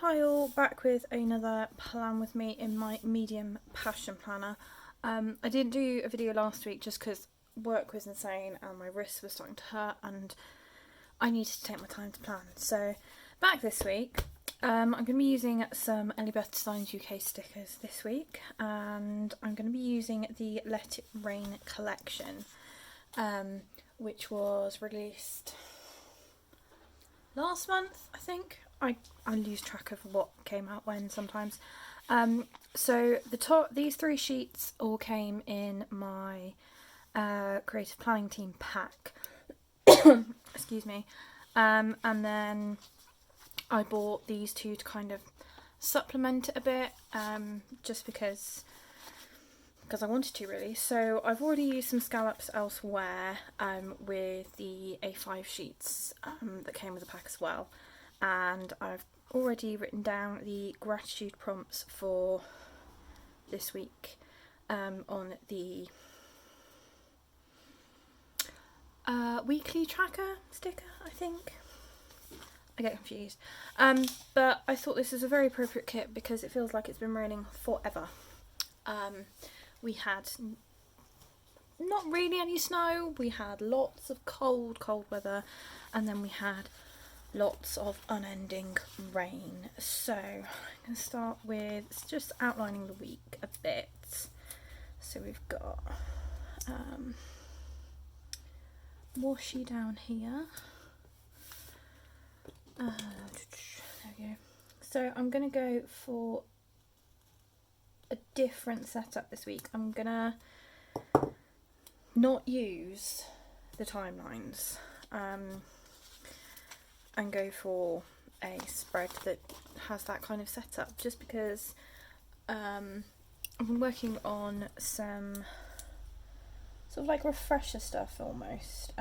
Hi all, back with another plan with me in my medium passion planner. I didn't do a video last week just because work was insane and my wrists were starting to hurt and I needed to take my time to plan. So back this week, I'm going to be using some Elliebeth Designs UK stickers this week, and I'm going to be using the Let It Rain collection, which was released last month, I think. I lose track of what came out when sometimes. So these three sheets all came in my creative planning team pack. Excuse me. And then I bought these two to kind of supplement it a bit, just because I wanted to, really. So I've already used some scallops elsewhere with the A5 sheets that came with the pack as well. And I've already written down the gratitude prompts for this week on the weekly tracker sticker, I think. I get confused. But I thought this is a very appropriate kit because it feels like it's been raining forever. We had not really any snow, we had lots of cold weather, and then we had lots of unending rain. So I'm going to start with just outlining the week a bit. So we've got washi down here. There we go. So I'm going to go for a different setup this week. I'm going to not use the timelines. And go for a spread that has that kind of setup, just because I've been working on some sort of like refresher stuff almost,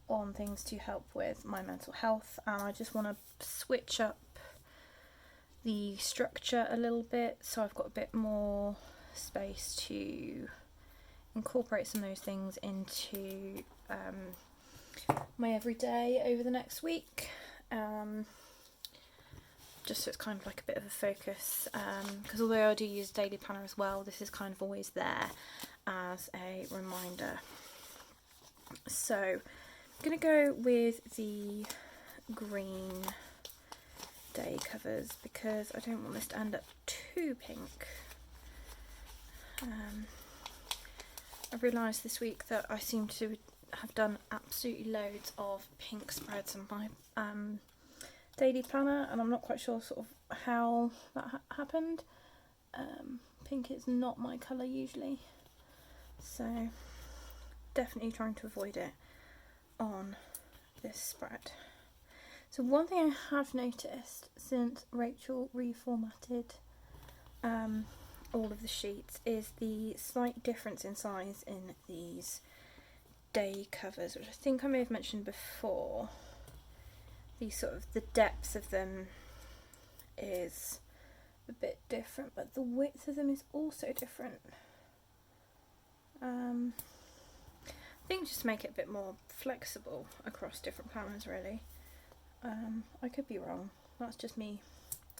on things to help with my mental health, and I just want to switch up the structure a little bit so I've got a bit more space to incorporate some of those things into my everyday over the next week, just so it's kind of like a bit of a focus, because although I do use daily planner as well, this is kind of always there as a reminder. So I'm going to go with the green day covers because I don't want this to end up too pink. I realised this week that I seem to have done absolutely loads of pink spreads in my daily planner, and I'm not quite sure sort of how that happened. Pink is not my colour usually, so definitely trying to avoid it on this spread. So one thing I have noticed since Rachel reformatted all of the sheets is the slight difference in size in these day covers, which I think I may have mentioned before. The depth of them is a bit different, but the width of them is also different. I think just to make it a bit more flexible across different planners, really. I could be wrong, that's just me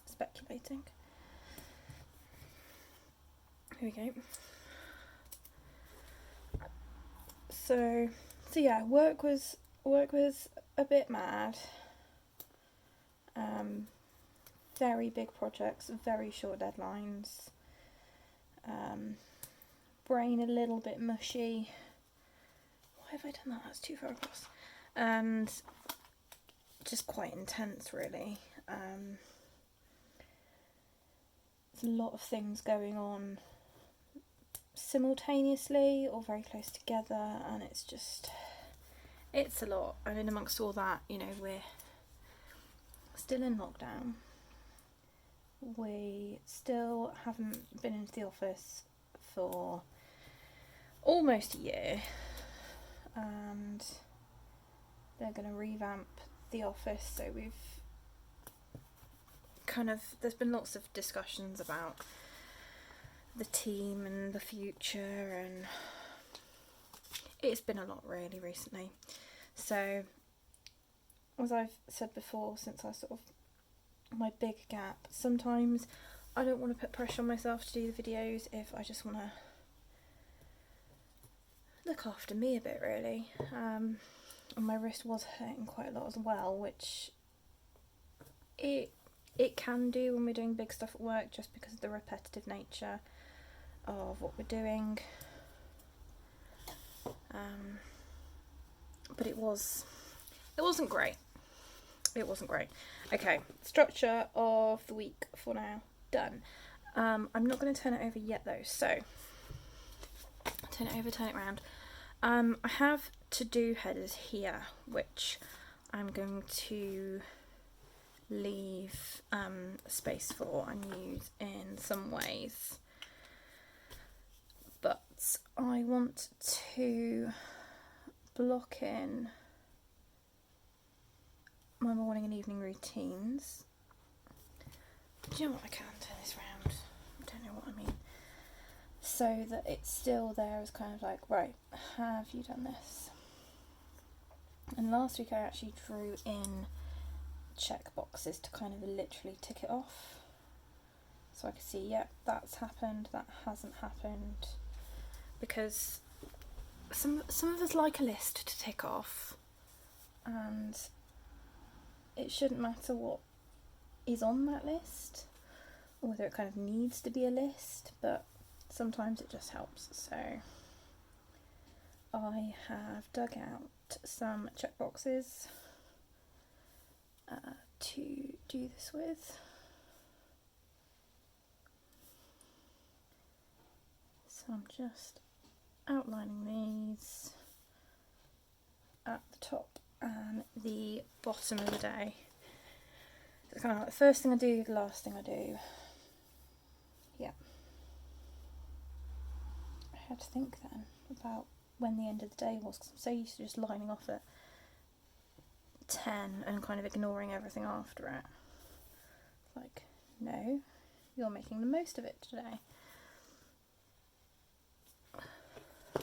speculating. Here we go. So yeah, work was a bit mad. Very big projects, very short deadlines. Brain a little bit mushy. Why have I done that? That's too far across. And just quite intense, really. There's a lot of things going on simultaneously or very close together, and it's a lot. And in amongst all that, we're still in lockdown. We still haven't been into the office for almost a year, and they're going to revamp the office, so there's been lots of discussions about the team and the future, and it's been a lot really recently. So as I've said before, since I sort of, my big gap, sometimes I don't want to put pressure on myself to do the videos if I just want to look after me a bit, really. And my wrist was hurting quite a lot as well, which it can do when we're doing big stuff at work, just because of the repetitive nature of what we're doing. But it wasn't great. It wasn't great. Okay, structure of the week for now done. I'm not going to turn it over yet though, so turn it over, turn it around. I have to-do headers here, which I'm going to leave space for and use in some ways, but I want to block in my morning and evening routines. Do you know what? I can't turn this round. I don't know what I mean. So that it's still there as kind of like, right, have you done this? And last week I actually drew in check boxes to kind of literally tick it off. So I could see, yep, that's happened, that hasn't happened. Because some of us like a list to tick off, and it shouldn't matter what is on that list, or whether it kind of needs to be a list, but sometimes it just helps. So I have dug out some check boxes to do this with. So I'm just outlining these at the top and the bottom of the day. It's kind of like the first thing I do, the last thing I do. Yeah. I had to think then about when the end of the day was, because I'm so used to just lining off at 10 and kind of ignoring everything after it. Like, no, you're making the most of it today.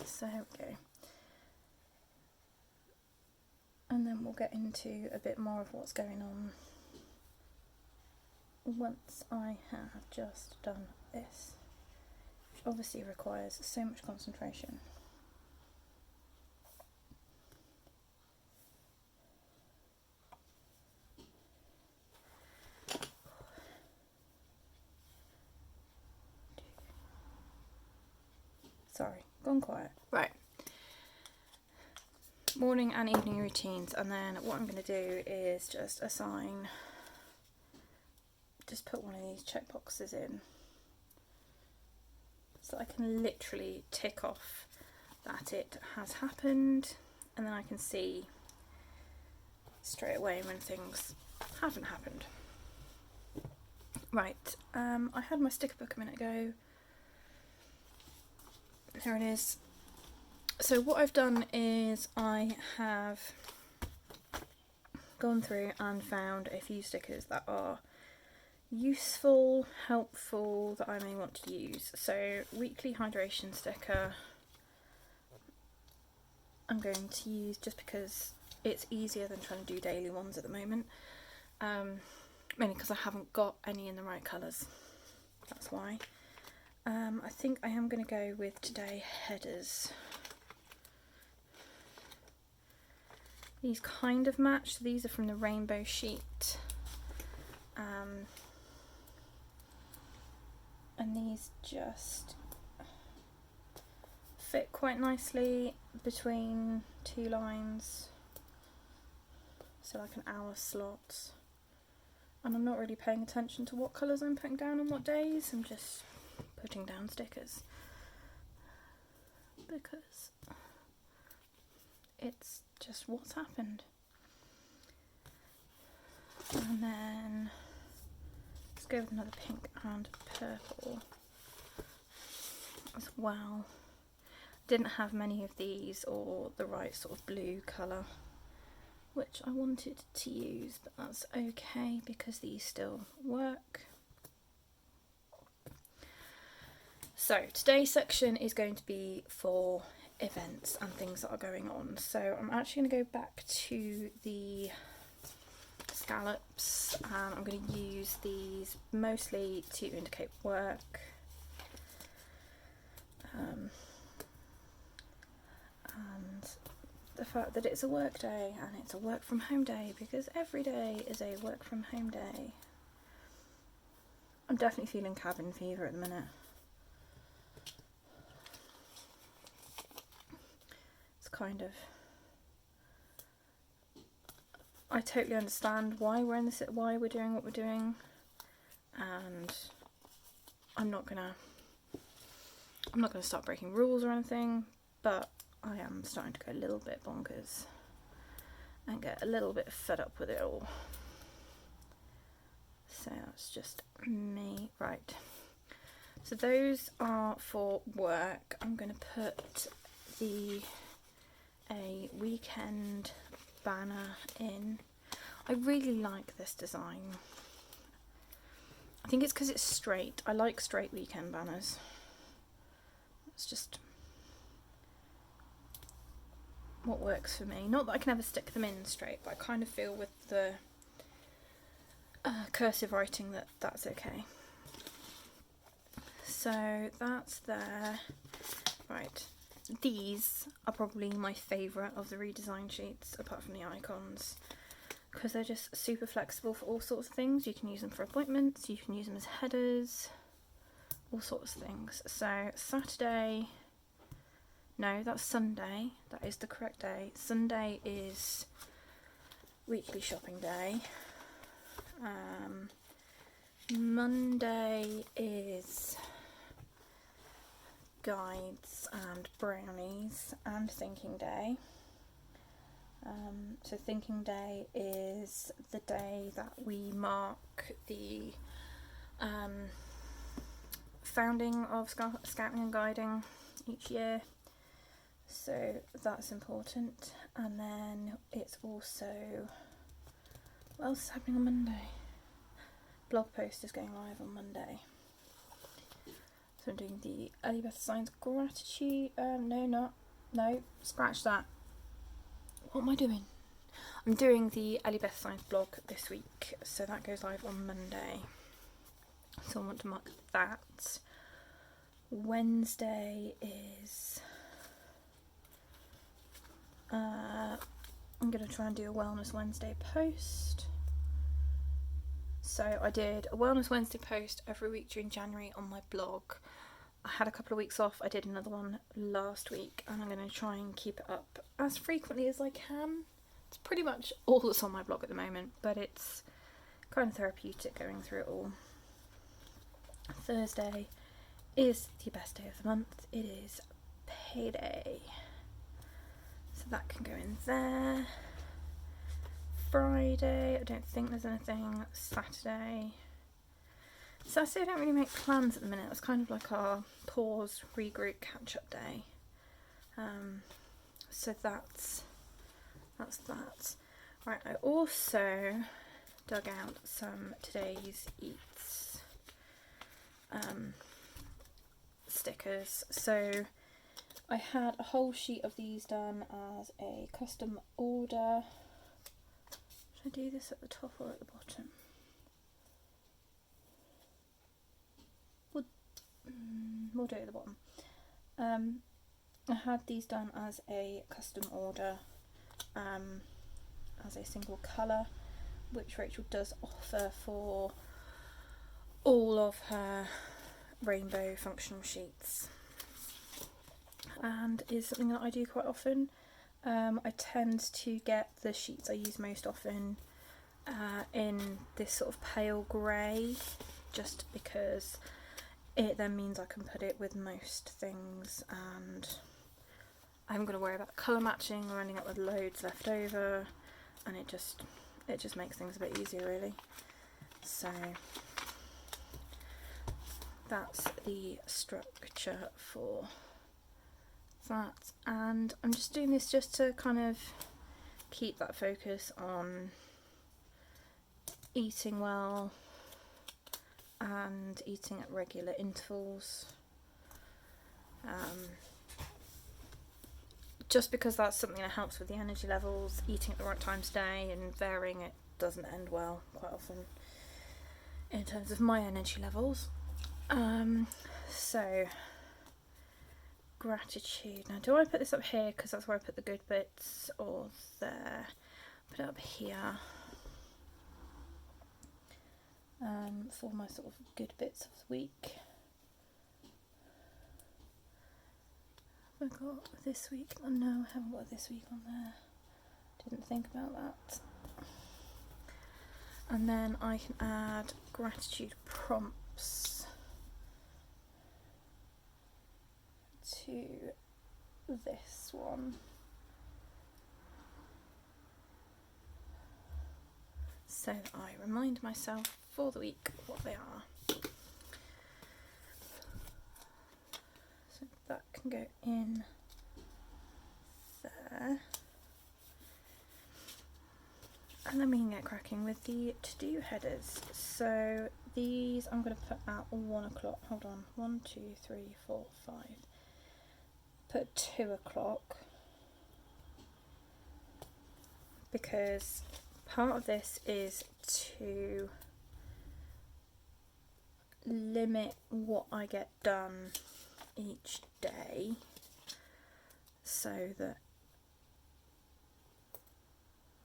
So here we go. And then we'll get into a bit more of what's going on once I have just done this, which obviously requires so much concentration. Sorry, gone quiet. Right. Morning and evening routines, and then what I'm going to do is just assign, just put one of these check boxes in so I can literally tick off that it has happened, and then I can see straight away when things haven't happened. Right, I had my sticker book a minute ago. There it is. So what I've done is I have gone through and found a few stickers that are useful, helpful, that I may want to use. So weekly hydration sticker I'm going to use just because it's easier than trying to do daily ones at the moment. Mainly because I haven't got any in the right colours. That's why. I think I am going to go with today headers. These kind of match. So these are from the rainbow sheet. And these just fit quite nicely between two lines. So like an hour slot. And I'm not really paying attention to what colours I'm putting down on what days. I'm just putting down stickers. Because it's just what's happened. And then let's go with another pink and purple as well. Didn't have many of these or the right sort of blue colour, which I wanted to use, but that's okay because these still work. So today's section is going to be for events and things that are going on. So I'm actually going to go back to the scallops, and I'm going to use these mostly to indicate work. And the fact that it's a work day and it's a work from home day, because every day is a work from home day. I'm definitely feeling cabin fever at the minute. It's kind of, I totally understand why we're in this, why we're doing what we're doing, and I'm not gonna start breaking rules or anything, but I am starting to go a little bit bonkers and get a little bit fed up with it all. So that's just me. Right, so those are for work. I'm going to put a weekend banner in. I really like this design. I think it's because it's straight. I like straight weekend banners. It's just what works for me. Not that I can ever stick them in straight, but I kind of feel with the cursive writing that that's okay. So that's there. Right, these are probably my favourite of the redesign sheets, apart from the icons, because they're just super flexible for all sorts of things. You can use them for appointments, you can use them as headers, all sorts of things. So Saturday, no, that's Sunday, that is the correct day. Sunday is weekly shopping day. Monday is guides and brownies and thinking day. So thinking day is the day that we mark the founding of Scouting and Guiding each year. So that's important. And then it's also, what else is happening on Monday? Blog post is going live on Monday. So I'm doing the Elliebeth Designs gratitude, no, scratch that. What am I doing? I'm doing the Elliebeth Designs blog this week, so that goes live on Monday. So I want to mark that. Wednesday is, I'm going to try and do a Wellness Wednesday post. So I did a Wellness Wednesday post every week during January on my blog. I had a couple of weeks off. I did another one last week, and I'm going to try and keep it up as frequently as I can. It's pretty much all that's on my blog at the moment, but it's kind of therapeutic going through it all. Thursday is the best day of the month. It is payday. So that can go in there. Friday, I don't think there's anything. Saturday, I don't really make plans at the minute. It's kind of like our pause, regroup, catch-up day. So that's that. Right, I also dug out some today's eats stickers. So I had a whole sheet of these done as a custom order. Should I do this at the top or at the bottom? We'll do it at the bottom. I had these done as a custom order, as a single colour, which Rachel does offer for all of her rainbow functional sheets, and is something that I do quite often. I tend to get the sheets I use most often in this sort of pale grey, just because it then means I can put it with most things and I haven't got to worry about colour matching or ending up with loads left over, and it just makes things a bit easier really. So that's the structure for that, and I'm just doing this just to kind of keep that focus on eating well and eating at regular intervals, just because that's something that helps with the energy levels, eating at the right times of day and varying it doesn't end well quite often in terms of my energy levels. So gratitude. Now, do I put this up here because that's where I put the good bits, or there? Put it up here for my sort of good bits of the week. Have I got this week? Oh, no, I haven't got this week on there. Didn't think about that. And then I can add gratitude prompts to this one. So that I remind myself for the week what they are. So that can go in there. And then we can get cracking with the to-do headers. So these I'm going to put at 1 o'clock. Hold on. 1, 2, 3, 4, 5. Put 2 o'clock. Because part of this is to limit what I get done each day so that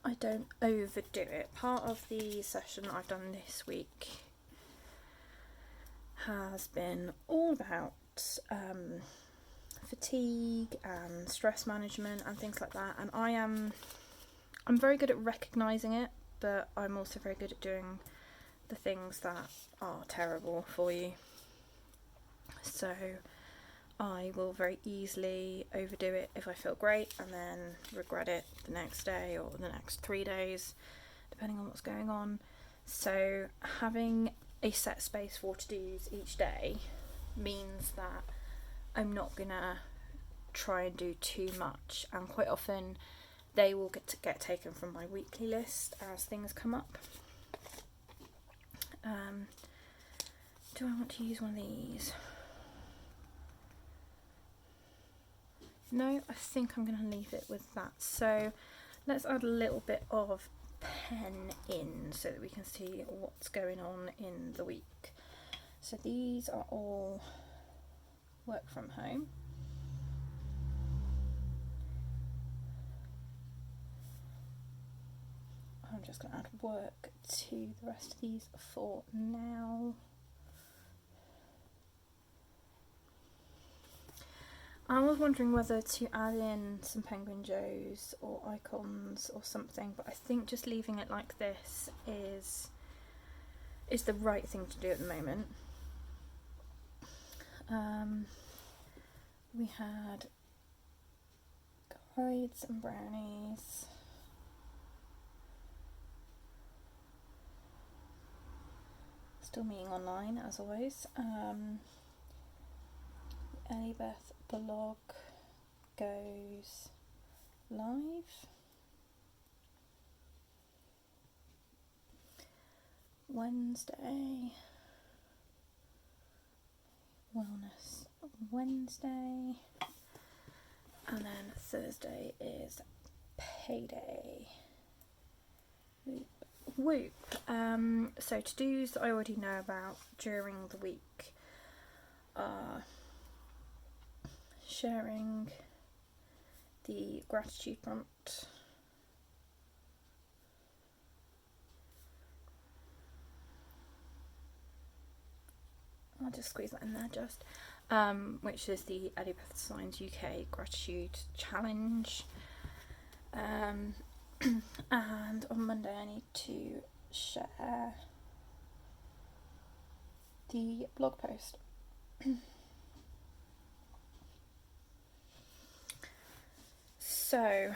I don't overdo it. Part of the session I've done this week has been all about fatigue and stress management and things like that, and I'm very good at recognising it, but I'm also very good at doing the things that are terrible for you. So I will very easily overdo it if I feel great and then regret it the next day or the next 3 days, depending on what's going on. So having a set space for to-dos each day means that I'm not gonna try and do too much, and quite often they will get taken from my weekly list as things come up. Do I want to use one of these? No, I think I'm going to leave it with that. So let's add a little bit of pen in so that we can see what's going on in the week. So these are all work from home. I'm just going to add work to the rest of these for now. I was wondering whether to add in some Penguin Joes or icons or something, but I think just leaving it like this is the right thing to do at the moment. We had guides and brownies. Still meeting online as always. Elliebeth blog goes live. Wednesday, Wellness Wednesday, and then Thursday is payday. Whoop. So to-dos that I already know about during the week are sharing the gratitude prompt, I'll just squeeze that in there just, which is the Elliebeth Designs UK gratitude challenge, and on Monday I need to share the blog post. So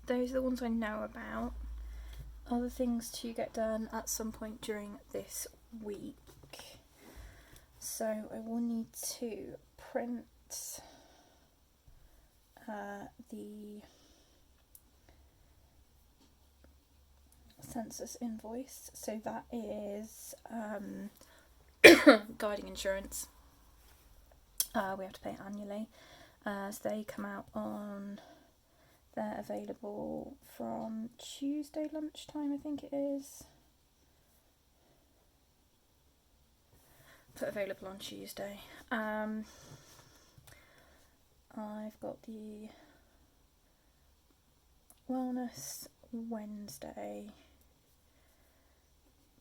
those are the ones I know about. Other things to get done at some point during this week. So I will need to print the census invoice. So that is guiding insurance. We have to pay annually. So they come out on They're available from Tuesday lunchtime, I think it is. Put available on Tuesday. I've got the Wellness Wednesday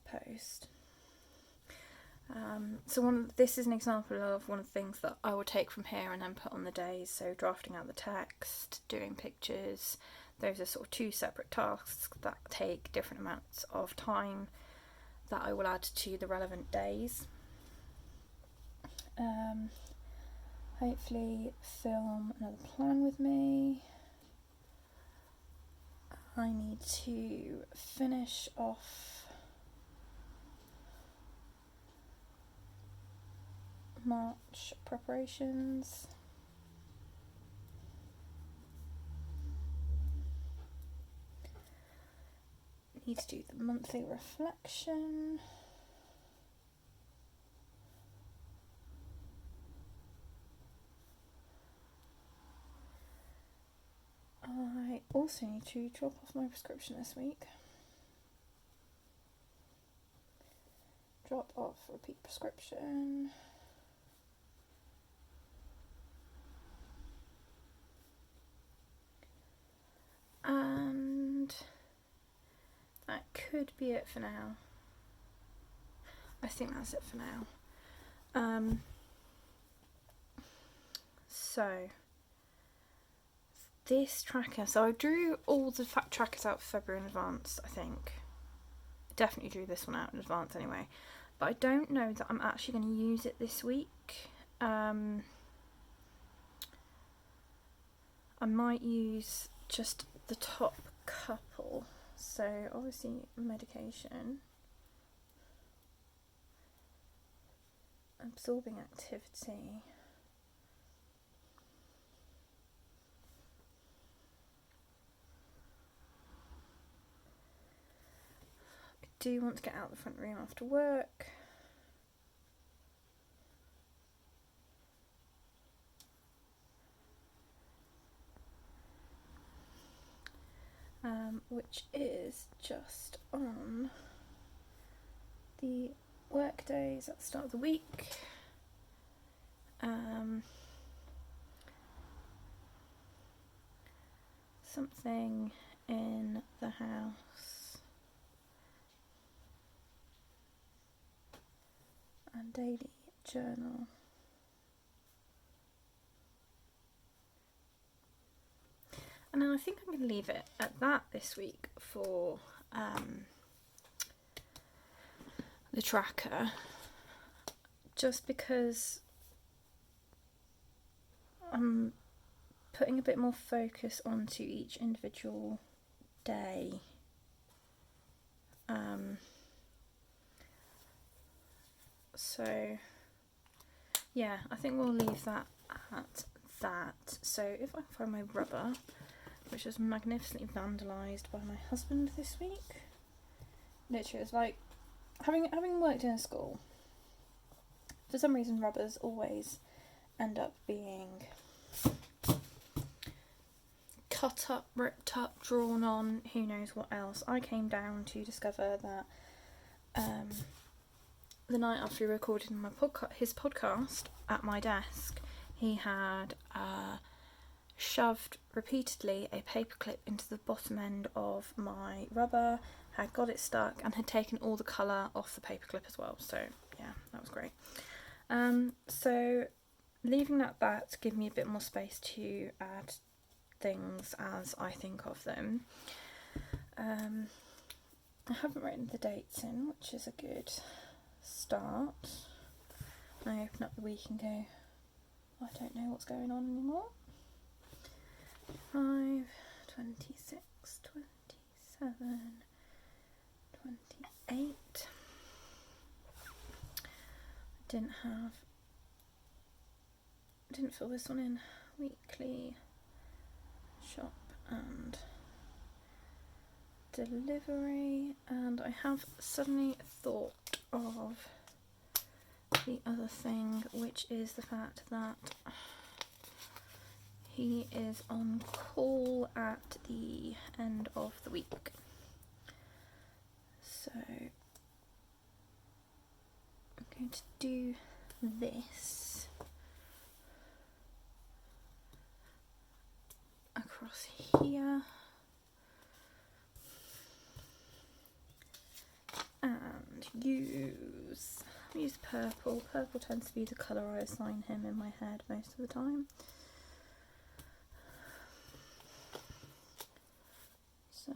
post. So this is an example of one of the things that I will take from here and then put on the days. So drafting out the text, doing pictures, those are sort of two separate tasks that take different amounts of time that I will add to the relevant days. Hopefully film another plan with me. I need to finish off March preparations. Need to do the monthly reflection. I also need to drop off my prescription this week. Drop off repeat prescription. And that could be it for now. I think that's it for now. So this tracker, so I drew all the trackers out for February in advance, I think. I definitely drew this one out in advance anyway, but I don't know that I'm actually going to use it this week. I might use just the top couple. So obviously medication, absorbing activity, I do want to get out the front room after work. Which is just on the work days at the start of the week. Something in the house and daily journal. And then I think I'm going to leave it at that this week for the tracker, just because I'm putting a bit more focus onto each individual day. So yeah, I think we'll leave that at that. So if I can find my rubber, which was magnificently vandalised by my husband this week. Literally, it's like having worked in a school. For some reason, rubbers always end up being cut up, ripped up, drawn on, who knows what else. I came down to discover that the night after we recorded his podcast at my desk, he had shoved repeatedly a paperclip into the bottom end of my rubber, had got it stuck, and had taken all the colour off the paperclip as well. So yeah, that was great. So leaving that to give me a bit more space to add things as I think of them. I haven't written the dates in, which is a good start. I open up the week and go, I don't know what's going on anymore. 5, 26, 27, 28. Didn't fill this one in. Weekly shop and delivery, and I have suddenly thought of the other thing, which is the fact that he is on call at the end of the week. So I'm going to do this across here and use purple. Purple tends to be the colour I assign him in my head most of the time. So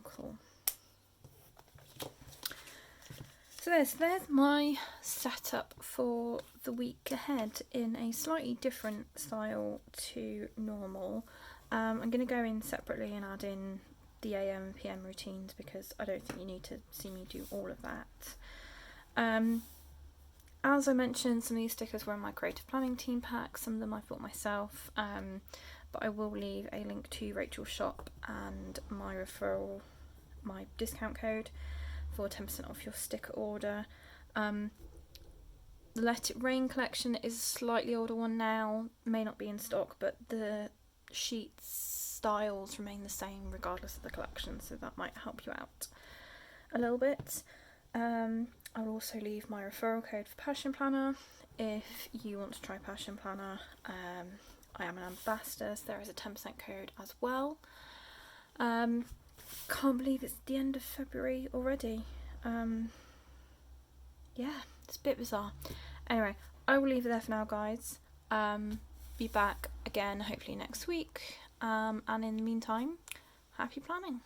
cool. So there's my setup for the week ahead in a slightly different style to normal. I'm going to go in separately and add in the AM and PM routines because I don't think you need to see me do all of that. As I mentioned, some of these stickers were in my creative planning team pack, some of them I bought myself, but I will leave a link to Rachel's shop and my discount code for 10% off your sticker order. The Let It Rain collection is a slightly older one now, may not be in stock, but the sheet styles remain the same regardless of the collection, so that might help you out a little bit. I'll also leave my referral code for Passion Planner if you want to try Passion Planner. I am an ambassador, so there is a 10% code as well. Can't believe it's the end of February already. Yeah, it's a bit bizarre. Anyway, I will leave it there for now, guys. Be back again hopefully next week. And in the meantime, happy planning.